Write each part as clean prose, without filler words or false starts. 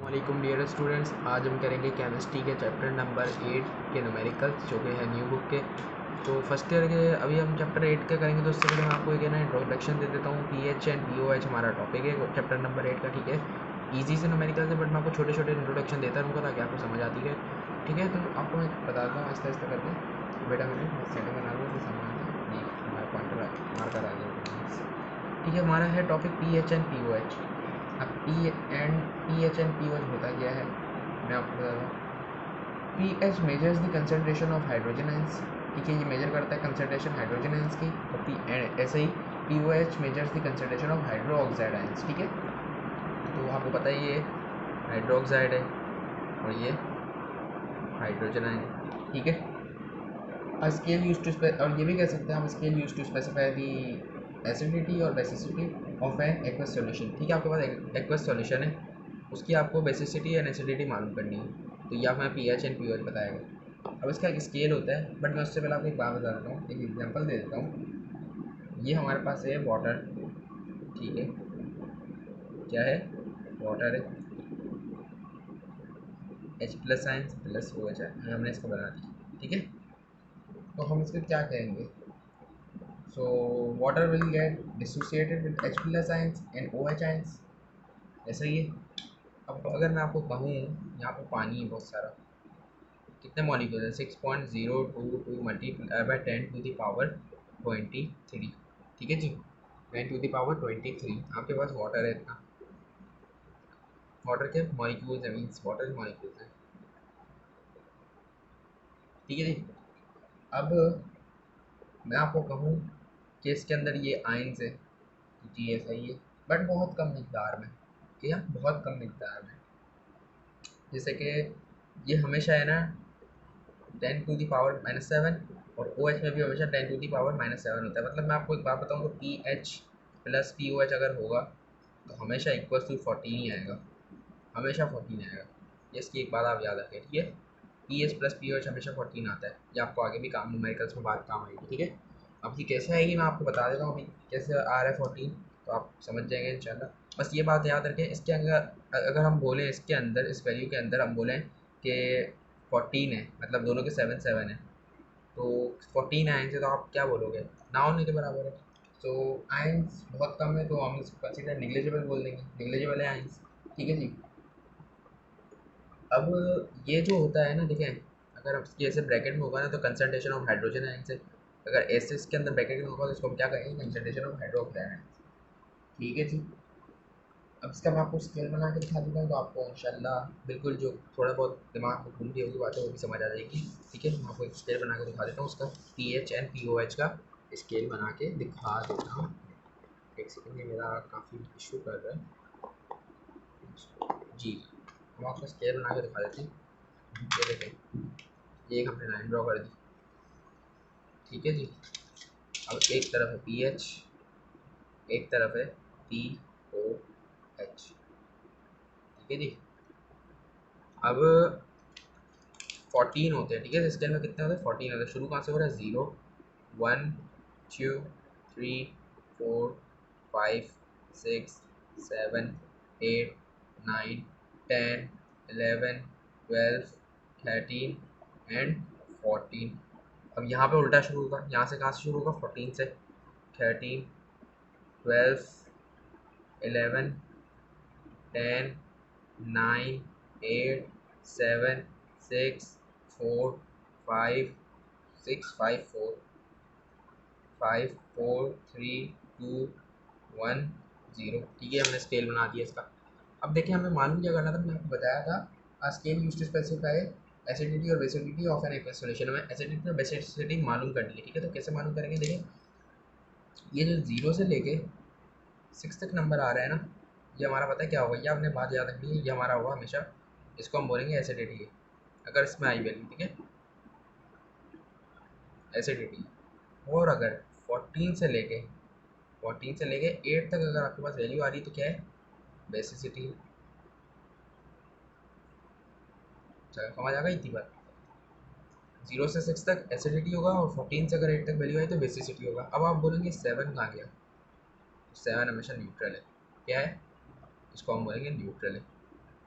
वालेकुम dear students, आज हम करेंगे केमिस्ट्री के चैप्टर नंबर 8 के न्यूमेरिकल्स जो कि है न्यू बुक के। तो फर्स्ट ईयर के अभी हम चैप्टर 8 का करेंगे। तो उससे पहले मैं आपको एक ना इंट्रोडक्शन दे देता हूँ। पीएच एंड पीओएच हमारा टॉपिक है चैप्टर नंबर 8 का, ठीक है। ईजी से न्यूमेरिकल्स है, बट मैं आपको छोटे छोटे इंट्रोडक्शन देता रहूँगा ताकि आपको समझ आती है, ठीक है। तो आपको मैं बताता हूँ आहिस्ता आहिस्ता करके। बेटा मैंने सेटिंग बना लूँ तो सामान नहीं, हमारा पॉइंटर मार्कर आ गया, ठीक है। हमारा है टॉपिक पीएच एंड पीओएच। अब पीएच एंड पीओएच होता क्या है मैं आपको बता दूँ। PH measures the concentration of hydrogen ions, ठीक है। ये मेजर करता है कंसनट्रेशन हाइड्रोजन आयंस की। और ऐसे ही pOH measures the concentration of hydroxide ions, ठीक है। तो आपको पता ही है हाइड्रो ऑक्साइड है और ये हाइड्रोजन आयन, ठीक है। स्केल यूज टू और ये भी कह सकते हैं हम scale use to specify the acidity और basicity of an aqueous solution, ठीक है। आपके पास एक्वस सॉल्यूशन है, उसकी आपको बेसिसिटी एंड एसिडिटी मालूम करनी है। तो ये आप मैं पीएच एंड पीओएच बताएगा। अब इसका एक स्केल होता है, बट मैं उससे पहले आपको एक बात बता देता हूँ, एक एग्जांपल दे देता हूँ। ये हमारे पास है वाटर, ठीक है। क्या है? वाटर है, H plus ions plus O H है, हमने इसको बना दिया, ठीक है। तो हम इसको क्या कहेंगे? So water will get dissociated with H plus ions and OH ions, ऐसा ही है। अब अगर मैं आपको कहूँ यहाँ पे पानी है बहुत सारा, कितने मॉलिक्यूल है? 6.022 मल्टीप्लाई बाय 10⁻23, ठीक है जी। 10⁻23 आपके पास वाटर है इतना। वाटर के मॉलिक्यूल्स है, मीन्स वाटर मॉलिक्यूल्स है, ठीक है जी। अब मैं आपको कहूँ कि इसके अंदर ये आयंस है, जी ऐसा ही है, बट बहुत कम मिकदार में, ठीक है, बहुत कम मिकदार में। जैसे कि ये हमेशा है ना 10⁻⁻7 और ओ एच में भी हमेशा 10⁻⁻7 होता है। मतलब मैं आपको एक बात बताऊँ तो P H plus P O H अगर होगा तो हमेशा इक्वल टू 14 ही आएगा, हमेशा 14 आएगा। ये इसकी एक बात आप याद रखें, ठीक है। P H plus P O H हमेशा 14 आता है। ये आपको आगे भी काम न्यूमेरिकल्स में बात काम आएगी, ठीक है। अब ये कैसे आएगी मैं आपको बता देता हूँ अभी कैसे आ रहा है 14, तो आप समझ जाएंगे इंशाल्लाह। बस ये बात याद रखें, इसके अगर हम बोलें इसके अंदर, इस वैल्यू के अंदर हम बोलें कि 14 है, मतलब दोनों के 7 7 है, तो 14 आयंस है, तो आप क्या बोलोगे? ना होने के बराबर है। तो आयंस बहुत कम है तो हम इसको कंसिडर निग्लिजिबल बोल देंगे, निग्लिजिबल है आयंस, ठीक है जी। अब ये जो होता है ना, देखें, अगर इसकी ऐसे ब्रैकेट में होगा ना तो कंसनट्रेशन ऑफ हाइड्रोजन आयंस है। अगर ऐसे इसके अंदर ब्रैकेट में होगा तो इसको हम क्या कहेंगे? कंसनट्रेशन ऑफ हाइड्रोक्साइड आयंस, ठीक है जी। अब इसका मैं आपको स्केल बना के दिखा दूँगा तो आपको इंशाल्लाह बिल्कुल जो थोड़ा बहुत दिमाग में घूम रही होगी बातें वो भी समझ आ जाएगी, ठीक है। मैं आपको एक स्केल बना के दिखा देता हूँ उसका, P H and P O H का स्केल बना के दिखा देता हूँ। एक सेकेंड, ये मेरा काफ़ी इशू कर रहा है जी। हम आपको स्केल बना के दिखा देते हैं। ये देखें, ये एक हमने लाइन ड्रॉ कर दी, ठीक है जी। अब एक तरफ है पी एच, एक तरफ है पी ओ एच, ठीक है जी। अब 14 होते हैं, ठीक है। स्केल में कितने होते हैं? 14 होते हैं। शुरू कहाँ से हो रहा है? 0 1 2 3 4 5 6 7 8 9 10 11 12 13 एंड 14। अब यहाँ पे उल्टा शुरू होगा, यहाँ से कहाँ से शुरू होगा? 14 से। 13 12 11 10 9 8 7 6 4 5 6 5 4 5 4 3 2 1 0, ठीक है। हमने स्केल बना दिया इसका। अब देखिए हमें मालूम क्या करना था, मैंने आपको बताया था scale use to specify acidity और basicity of an aqueous solution. हमें एसिडिटी और बेसिडिटी मालूम करनी है, ठीक है। तो कैसे मालूम करेंगे? देखिए ये जो 0 से लेके 6 तक नंबर आ रहा है ना, ये हमारा पता है क्या होगा? ये आपने बात याद रखनी है, ये हमारा होगा हमेशा, इसको हम बोलेंगे एसिडिटी, अगर इसमें आई वैल्यू, ठीक है, एसिडिटी। और अगर 14 से लेके 8 तक अगर आपके पास वैल्यू आ रही है तो क्या है? बेसिसिटी। चलो समझ आ गई इतनी बात। 0 से 6 तक एसिडिटी होगा और 14 से अगर 8 तक वैल्यू आई तो बेसिसिटी होगा। अब आप बोलेंगे 7 कहाँ गया? 7 हमेशा न्यूट्रल है, क्या है? इसको हम बोलेंगे न्यूट्रल है,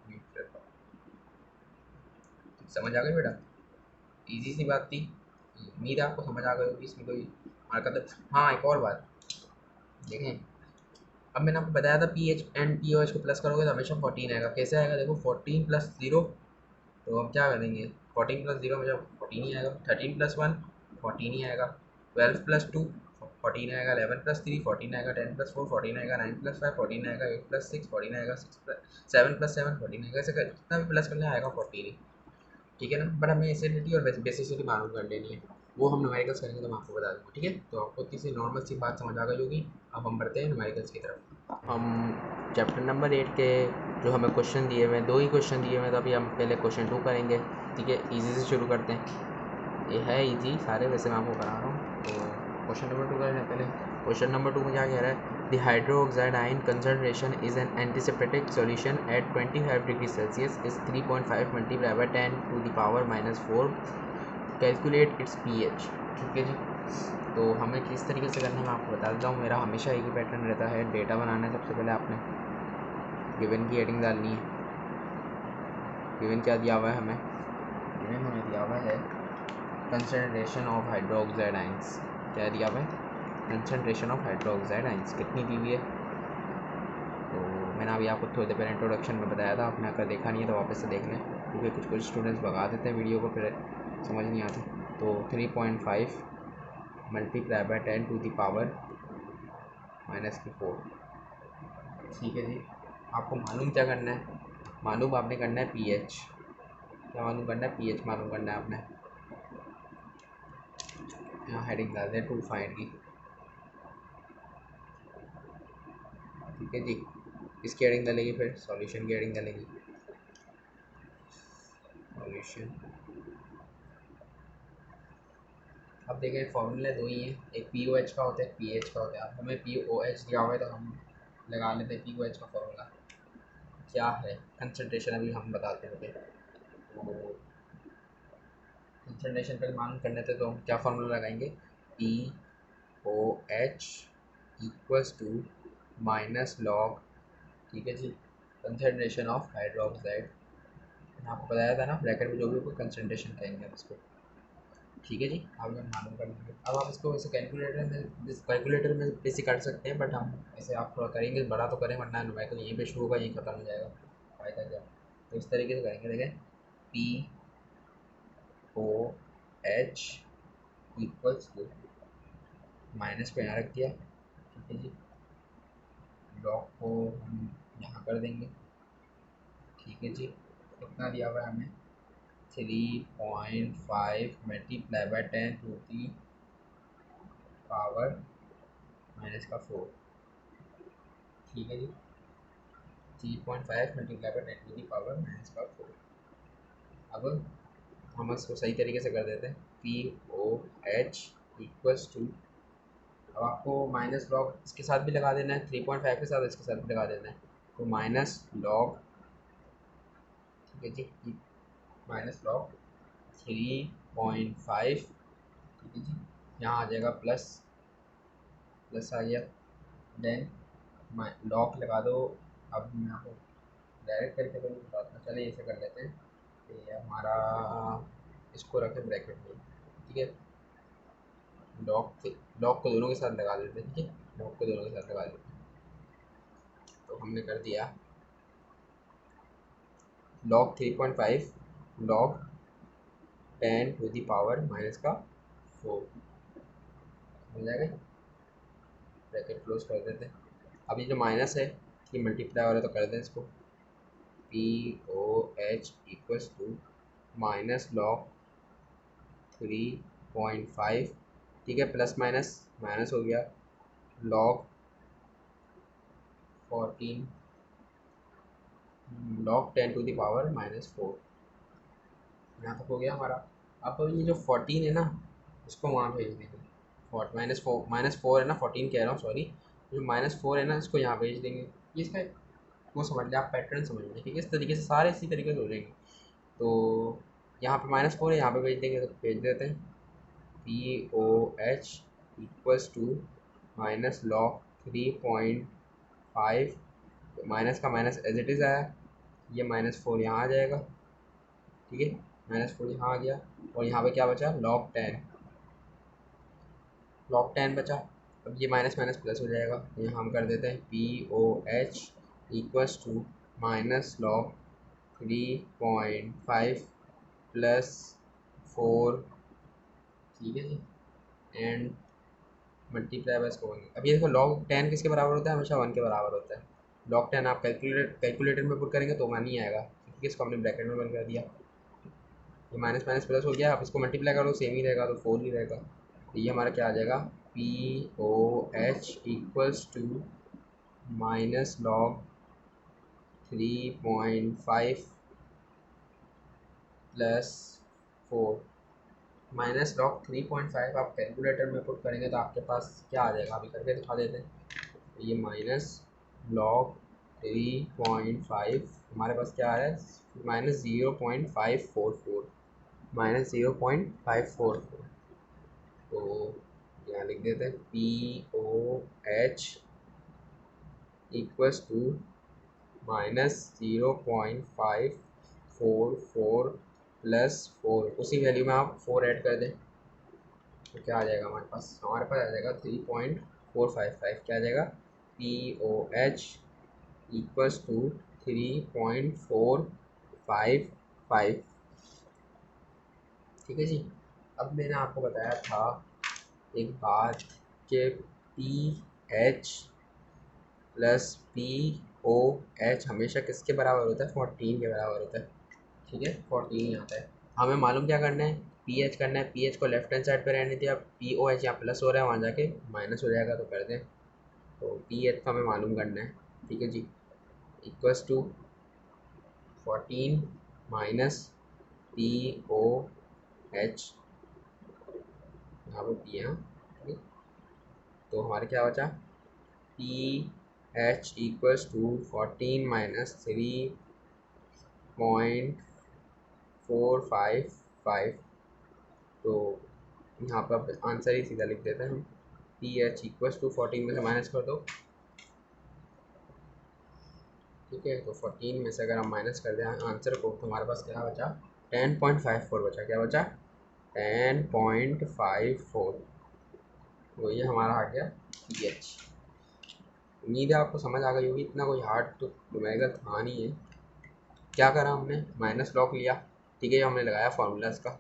न्यूट्रल। समझ आ गई बेटा? इजी सी बात थी, उम्मीद है आपको समझ आ गई होगी, इसमें कोई हरकत। हाँ एक और बात देखें, अब मैंने आपको बताया था P H and P O H को प्लस करोगे तो हमेशा 14 आएगा। कैसे आएगा देखो, 14 प्लस 0, तो हम क्या करेंगे, 14 प्लस 0 हमेशा 14 ही आएगा। 13 प्लस 1 14 ही आएगा। 12 प्लस 2 14 आएगा। 11 प्लस 3 14 आएगा। 10 प्लस 4 14 आएगा। 9 प्लस 5 14 आएगा। 8 प्लस 6 14 आएगा। 7 प्लस 7 14 आएगा। ऐसे कितना भी प्लस करना आएगा 14 ही, ठीक है ना। बट हमें एसिडिटी और बेसिसिटी मालूम कर लेनी है, वो हम न्यूमेरिकल्स करेंगे तो मैं आपको बता दूँगा, ठीक है। तो आपको इतनी सी नॉर्मल सी बात समझ आ गई होगी। अब हम बढ़ते हैं न्यूमेरिकल्स की तरफ। हम चैप्टर नंबर 8 के जो हमें क्वेश्चन दिए हुए हैं, 2 ही क्वेश्चन दिए हुए हैं, तो अभी हम पहले क्वेश्चन 2 करेंगे, ठीक है। ईजी से शुरू करते हैं, ये है ईजी सारे, वैसे मैं आपको करा रहा हूँ। तो क्वेश्चन नंबर 2 कर रहे हैं पहले। क्वेश्चन नंबर 2 में क्या कह रहा है, the hydroxide ion concentration is an antiseptic solution at 25 degree Celsius is 3.5 multiply by 10 to the power -4, calculate its pH, ठीक है जी। तो हमें किस तरीके से करना है मैं आपको बता देता हूँ। मेरा हमेशा एक ही पैटर्न रहता है, डेटा बनाना है। सबसे पहले आपने गिवन की हेडिंग डालनी है। गिवन क्या दिया हुआ है हमें, गिवन हमें दिया हुआ है कंसंट्रेशन ऑफ हाइड्रोक्साइड आयंस। क्या दिया हुआ है, कंसंट्रेशन ऑफ हाइड्रोक्साइड आयंस कितनी दी हुई है। तो मैंने अभी आपको थोड़ी देर पहले इंट्रोडक्शन में बताया था, आपने अगर देखा नहीं है तो वापस से देख लें, क्योंकि कुछ स्टूडेंट्स भगा देते हैं वीडियो को, फिर समझ नहीं आती। तो 3.5 multiply by 10 to the power -4, ठीक है जी। आपको मालूम क्या करना है, मालूम आपने करना है पीएच। क्या मालूम करना है, पीएच मालूम करना है आपने। यहाँ हेडिंग डाल दें टू फाइंड की, ठीक है जी। इसकी हेडिंग डालेगी, फिर सॉल्यूशन की हेडिंग डालेगी, सॉल्यूशन। अब देखें फॉर्मूले 2 ही हैं, एक पी ओ एच का होता है, पी एच का होता है। अब हमें पी ओ एच दिया हुआ है तो हम लगा लेते हैं पी ओ एच का फॉर्मूला क्या है, कंसनट्रेशन अभी हम बताते हैं। तो कंसनट्रेशन पर मालूम करने थे तो हम क्या फार्मूला लगाएंगे, P O H equals to minus log, ठीक है जी, कंसनट्रेशन ऑफ हाइड्रोक्साइड। मैंने आपको बताया था ना, ब्रैकेट में जो भी होगा कंसनट्रेशन कहेंगे हम इसको, ठीक है जी। अब हम मालूम कर लेंगे। अब आप इसको वैसे कैलकुलेटर में बेसिक कर सकते हैं, बट हम ऐसे आप थोड़ा करेंगे, बड़ा तो करें, वरना न्यूमेरिकल यहीं पे शुरू होगा यहीं ख़त्म हो जाएगा, फायदा क्या। तो इस तरीके से करेंगे, देखें P O H equals to, minus को यहाँ रख दिया, ठीक है जी, लॉग को हम यहाँ कर देंगे, ठीक है जी। कितना दिया हुआ है हमें, 3.5 multiply by 10 to the power -4, ठीक है जी। 3.5 multiply by 10 to the power -4। अब हम इसको सही तरीके से कर देते हैं, P O H equals to, अब आपको माइनस लॉग इसके साथ भी लगा देना है, 3.5 के साथ इसके साथ भी लगा देना है, तो माइनस लॉग, ठीक है जी, माइनस लॉग 3.5, ठीक है जी। यहाँ आ जाएगा प्लस, प्लस आ गया, देन लॉग लगा दो। अब मैं आपको डायरेक्ट करके तो बताता हूँ, चलिए ऐसे कर लेते हैं कि हमारा इसको रखें ब्रैकेट में, ठीक है। लॉग को दोनों के साथ लगा देते हैं, ठीक है, लॉग को दोनों के साथ लगा देते हैं। तो हमने कर दिया log 3.5 log 10 to the power -4, हो जाएगा। ब्रैकेट क्लोज कर देते हैं। अब ये जो माइनस है ये मल्टीप्लाई हो रहा है तो कर दें इसको, P O H equals to minus log 3.5, ठीक है, प्लस माइनस माइनस हो गया, log 14, log 10 to the power -4, यहाँ तक हो गया हमारा। अब ये जो 14 है ना, इसको वहाँ भेज देंगे, -4 है ना, 14 कह रहा हूँ सॉरी, जो -4 है ना इसको यहाँ भेज देंगे। ये इसका वो समझ लें, आप पैटर्न समझ लें, ठीक है। इस तरीके से सारे इसी तरीके से हो जाएंगे। तो यहाँ पे -4 है, यहाँ पे भेज देंगे, तो भेज देते हैं P O H equals to minus log 3.5, minus का माइनस एज इट इज़ आया, ये -4 यहाँ आ जाएगा, ठीक है। -4 यहाँ आ गया, और यहाँ पे क्या बचा, log 10 बचा। अब ये माइनस माइनस प्लस हो जाएगा, तो यहाँ हम कर देते हैं POH equals to -log 3.5 plus 4, ठीक है जी, एंड मल्टीप्लाई बाय इसको 1। अब ये देखो log 10 किसके बराबर होता है, हमेशा 1 के बराबर होता है। log 10 आप कैलकुलेटर में पुट करेंगे तो 1 ही आएगा, क्योंकि इसको हमने ब्रैकेट में बंद कर दिया। ये माइनस माइनस प्लस हो गया, आप इसको मल्टीप्लाई करो सेम ही रहेगा, तो 4 ही रहेगा। तो ये हमारा क्या आ जाएगा, POH equals to -log 3.5 plus 4। -log 3.5 आप कैलकुलेटर में पुट करेंगे तो आपके पास क्या आ जाएगा, अभी करके दिखा देते हैं। तो ये -log 3.5 हमारे पास क्या आ रहा है, -0.544, -0.544। तो यहाँ लिख देते हैं POH इक्वल्स टू -0.544 प्लस 4, उसी वैल्यू में आप 4 ऐड कर दें तो क्या आ जाएगा हमारे पास, आ जाएगा 3.455। क्या आ जाएगा, POH इक्वल्स टू 3.455। ठीक है जी। अब मैंने आपको बताया था एक बात कि PH प्लस POH हमेशा किसके बराबर होता है, 14 के बराबर होता है। ठीक है, 14 आता है। हमें मालूम क्या करना है, PH करना है। PH को लेफ्ट हैंड साइड पे रहने दिया, POH यहाँ प्लस हो रहा है, वहाँ जाके माइनस हो जाएगा, तो कर दें। तो PH को हमें मालूम करना है, ठीक है जी, इक्वल्स टू 14 माइनस POH, यहाँ पर P है, ठीक है। तो हमारे क्या बचा, PH इक्वल्स टू 14 माइनस 3.455। तो यहाँ पर आंसर ही सीधा लिख देते हैं हम, PH इक्वल्स टू 14 में से माइनस कर दो, ठीक है। तो 14 में से अगर हम माइनस कर दें आंसर को, तो हमारे पास क्या बचा, 10.54 बचा। क्या बचा, 10.54। तो ये हमारा आ गया PH। उम्मीद है आपको समझ आ गई होगी, इतना कोई हार्ड तो न्यूमेरिकल था नहीं है। क्या करा हमने, माइनस लॉग लिया, ठीक है, हमने लगाया फार्मूला इसका।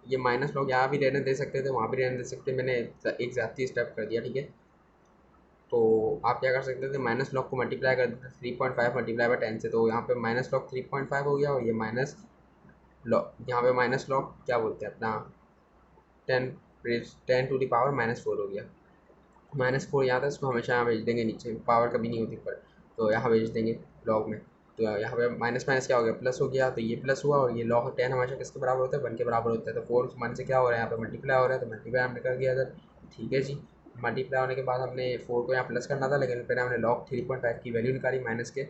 ये माइनस लॉग यहाँ भी रहने दे सकते थे, वहाँ भी रहने दे सकते, मैंने एक ज़्यादा स्टेप कर दिया, ठीक है। तो आप क्या कर सकते थे, माइनस लॉग को मल्टीप्लाई कर देते 3.5 मल्टीप्लाई बाय 10 से, तो यहाँ पे माइनस लॉग 3.5 हो गया, और ये माइनस लॉग, यहाँ पे माइनस लॉग क्या बोलते हैं अपना 10 टू द पावर -4 हो गया। -4 यहाँ था, इसको हमेशा यहाँ भेज देंगे नीचे, पावर कभी नहीं होती ऊपर, तो यहाँ भेज देंगे लॉग में। तो यहाँ पे माइनस माइनस क्या हो गया, प्लस हो गया, तो ये प्लस हुआ, और ये log 10 हमेशा किसके बराबर होता है, 1 के बराबर होता है। तो 4 1 से क्या हो रहा है, यहाँ पे मल्टीप्लाई हो रहा है, तो मल्टीप्लाई हमने कर दिया इधर, ठीक है जी। मल्टीप्लाई होने के बाद हमने 4 को यहाँ प्लस करना था, लेकिन फिर हमने log 3.5 की वैल्यू निकाली माइनस के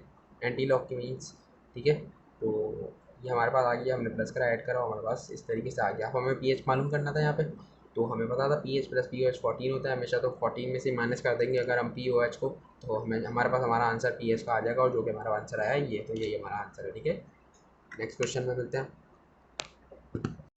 एंटी लॉग की मीन्स, ठीक है। तो ये हमारे पास आ गया, हमने प्लस करा, ऐड करा, हमारे पास इस तरीके से आ गया। अब हमें PH मालूम करना था यहाँ पे, तो हमें पता था PH प्लस POH 14 होता है हमेशा, तो 14 में से माइनस कर देंगे अगर हम POH को, तो हमें हमारे पास हमारा आंसर PH का आ जाएगा, और जो कि हमारा आंसर आया ये, तो यही हमारा आंसर है, ठीक है। नेक्स्ट क्वेश्चन में मिलते हैं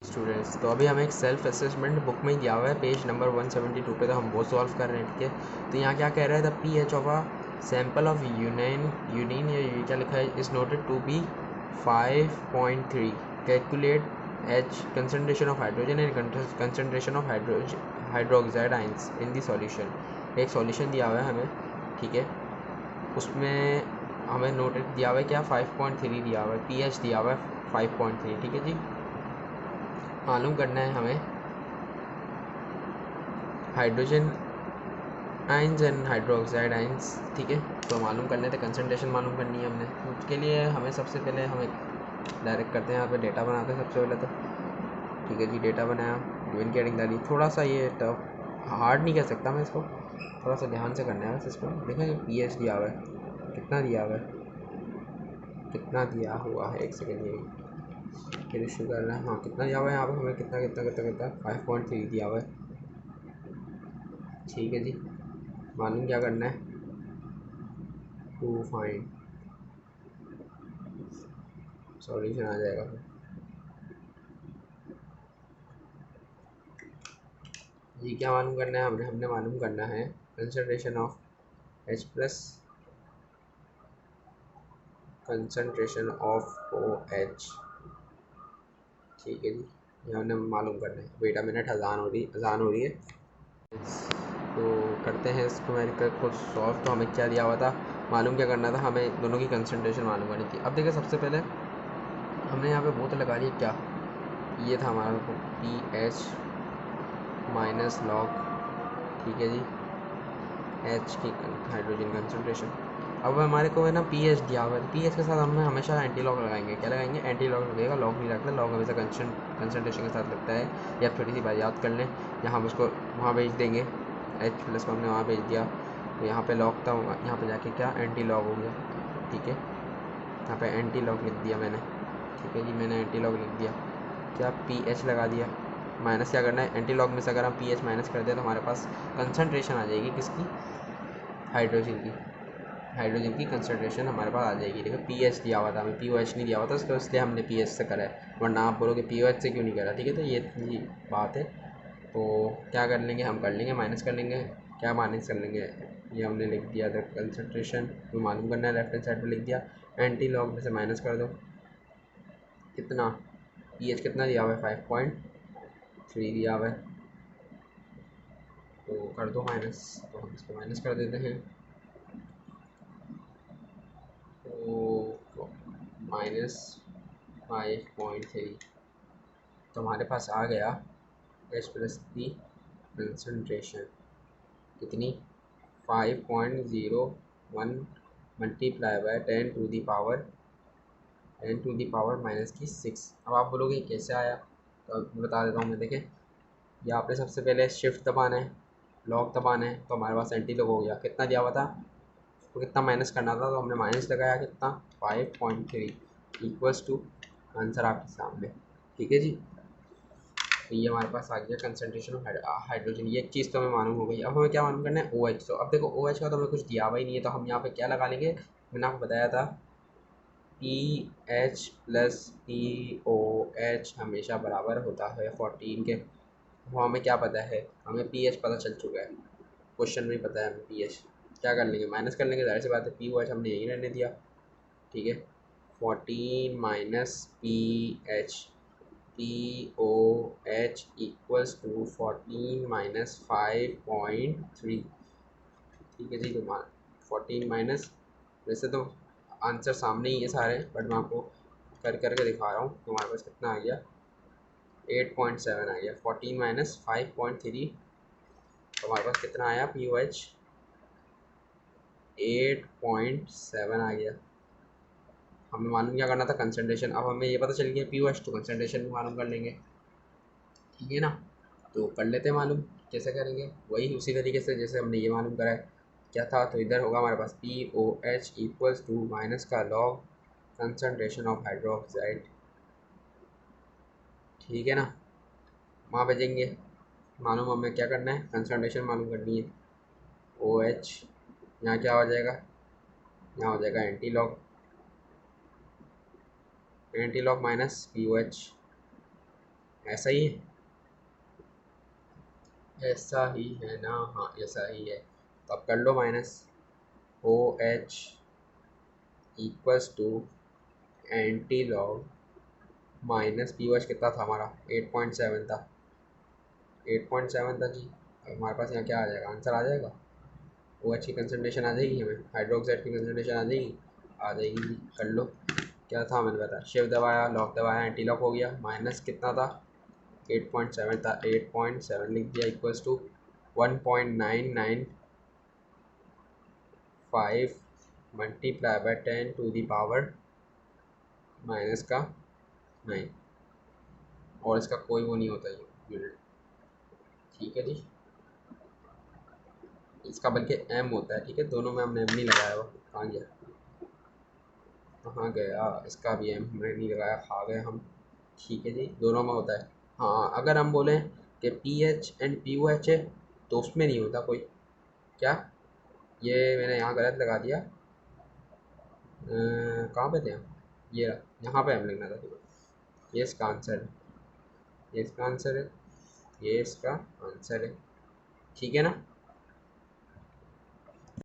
स्टूडेंट्स। तो अभी हमें एक सेल्फ असेसमेंट बुक में दिया हुआ है, पेज नंबर 172 पे, तो हम वो सॉल्व कर रहे हैं, ठीक है। तो यहाँ क्या कह रहा है, the PH of a sample of urine या ये क्या लिखा है, is noted to be 5.3। Calculate H concentration of hydrogen and concentration of hydroxide ions in the solution। एक सॉल्यूशन दिया हुआ है हमें, ठीक है, उसमें हमें नोटेड दिया हुआ है क्या, 5.3 दिया हुआ है, PH दिया हुआ है 5.3, ठीक है जी। मालूम करना है हमें hydrogen ions and hydroxide ions, ठीक है। तो मालूम करने थे, कंसनट्रेशन मालूम करनी है हमने, उसके लिए हमें सबसे पहले हमें डायरेक्ट करते हैं, यहाँ पे डेटा बनाते हैं सबसे पहले तो, ठीक है जी। डेटा बनाया, गिवन की हेडिंग डाली, थोड़ा सा ये टफ हार्ड नहीं कह सकता मैं इसको, थोड़ा सा ध्यान से करना है बस इसको। देखें PH दिया हुआ है, कितना दिया हुआ है, कितना दिया हुआ है, एक सेकेंड, ये फिर इशू कर रहा है, हाँ कितना दिया हुआ है यहाँ पे हमें, कितना कितना कितना कितना 5.3 दिया हुआ है, ठीक है जी। मालूम क्या करना है, टू फाइंड सॉल्यूशन आ जाएगा फिर, जी क्या मालूम करना है हमने हमने मालूम करना है concentration of H plus, concentration of OH। ठीक है जी, ये हमने मालूम करना है। बेटा मिनट अजान हो रही है। तो करते हैं इसको न्यूमेरिकल को सॉल्व। तो हमें क्या दिया हुआ था, मालूम क्या करना था, हमें दोनों की कंसंट्रेशन मालूम करनी थी। अब देखिए सबसे पहले हमने यहाँ पे बोतल लगा ली, क्या ये था हमारा pH माइनस लॉग, ठीक है जी, H की हाइड्रोजन कंसंट्रेशन। अब हमारे को है ना pH दिया हुआ है, तो pH के साथ हम हमेशा एंटी लॉग लगाएंगे। क्या लगाएंगे, एंटी लॉग लगेगा, लॉग नहीं लगता। लॉग हमेशा कंसंट्रेशन के साथ लगता है। या छोटी सी बात याद कर लें, यहाँ हम उसको वहाँ भेज देंगे, H प्लस को हमने वहाँ भेज दिया, तो यहाँ पे लॉग था, यहाँ पे जाके क्या एंटी लॉग हो गया। ठीक है, यहाँ पे एंटी लॉग लिख दिया मैंने। ठीक है जी, मैंने एंटी लॉग लिख दिया, क्या pH लगा दिया। माइनस क्या करना है, एंटी लॉग में से अगर हम pH माइनस कर दें तो हमारे पास कंसंट्रेशन आ जाएगी किसकी, हाइड्रोजन की कंसंट्रेशन हमारे पास आ जाएगी। देखो pH दिया हुआ था हमें, POH नहीं दिया हुआ था, उसको इसलिए हमने pH से करा है, वरना आप बोलोगे POH से क्यों नहीं करा। ठीक है, तो ये बात है। तो क्या कर लेंगे, हम कर लेंगे माइनस कर लेंगे। क्या माइनस कर लेंगे, ये हमने लिख दिया था कंसंट्रेशन, तो मालूम करना है, लेफ्ट हैंड साइड पर लिख दिया। एंटी लॉग में से माइनस कर दो, कितना pH कितना दिया हुआ है, 5.3 दिया हुआ है, तो कर दो माइनस। तो हम इसको माइनस कर देते हैं, तो -5.3। तो हमारे पास आ गया H प्लस की कंसनट्रेशन कितनी, 5.01 multiply by 10 to the power -6। अब आप बोलोगे कैसे आया, तो अब बता देता हूँ मैं। देखें, ये आपने सबसे पहले शिफ्ट दबाना है, लॉक दबाना है, तो हमारे पास एंटी लॉग हो गया। कितना दिया हुआ था, तो कितना माइनस करना था, तो हमने माइनस लगाया, कितना 5.3 इक्वल्स टू, आंसर आपके सामने। ठीक है जी, तो ये हमारे पास आ गया कंसंट्रेशन ऑफ हाइड्रोजन। ये एक चीज़ तो हमें मालूम हो गई। अब हमें क्या मालूम करना है, OH। तो अब देखो OH का तो हमें कुछ दिया हुआ ही नहीं है, तो हम यहाँ पे क्या लगा लेंगे, मैंने आपको बताया था PH प्लस POH हमेशा बराबर होता है 14 के। वो हमें क्या पता है, हमें pH पता चल चुका है, क्वेश्चन में पता है हमें pH। क्या कर लेंगे, माइनस कर लेंगे, जाहिर सी बात है, POH हमने यही रहने दिया। ठीक है, 14 minus PH, POH equals to 14 minus 5.3। ठीक है जी, तो 14 माइनस, वैसे तो आंसर सामने ही है सारे, बट मैं आपको करके दिखा रहा हूँ। तो हमारे पास कितना आ गया, 8.7 आ गया। 14 माइनस 5.3, तो हमारे पास कितना आया, POH 8.7 आ गया। हमें मालूम क्या करना था, कंसंट्रेशन। अब हमें ये पता चल गया POH, तो कंसंट्रेशन भी मालूम कर लेंगे। ठीक है ना, तो कर लेते हैं मालूम। कैसे करेंगे, वही उसी तरीके से जैसे हमने ये मालूम करा है। क्या था, तो इधर होगा हमारे पास POH इक्वल्स टू माइनस का लॉग कंसंट्रेशन ऑफ हाइड्रोक्साइड। ठीक है ना, वहाँ भेजेंगे। मालूम हमें क्या करना है, कंसंट्रेशन मालूम करनी है। OH यहाँ क्या हो जाएगा, यहाँ हो जाएगा एंटी लॉग माइनस POH। ऐसा ही है, ऐसा ही है ना, हाँ ऐसा ही है। तो अब कर लो minus, OH equals to anti log minus POH कितना था हमारा, 8.7 था, 8.7 था जी। अब हमारे पास यहाँ क्या आ जाएगा, आंसर आ जाएगा। OH की कंसनट्रेशन आ जाएगी, हमें हाइड्रोक्साइड की कंसनट्रेशन आ जाएगी जी। कर लो, क्या था मैंने बताया, शिफ्ट दबाया, लॉक दबाया, एंटी लॉक हो गया। माइनस कितना था, 8.7 था, 8.7 लिख दिया, equals to 1.995 multiply by 10 to the power -9, और इसका कोई वो नहीं होता यूनिट। ठीक है जी, इसका बल्कि M होता है। ठीक है, दोनों में हमने M नहीं लगाया हुआ, कहाँ गया, कहाँ गया, इसका भी M हमने नहीं लगाया, खा गए हम। ठीक है जी, दोनों में होता है। हाँ, अगर हम बोलें कि PH एंड POH है, तो उसमें नहीं होता कोई। क्या, ये मैंने यहाँ गलत लगा दिया, कहाँ पे थे हम, ये रहा, यहाँ पे हम लिखना था। ये इसका आंसर है, ये इसका आंसर है, ये इसका आंसर है। ठीक है ना।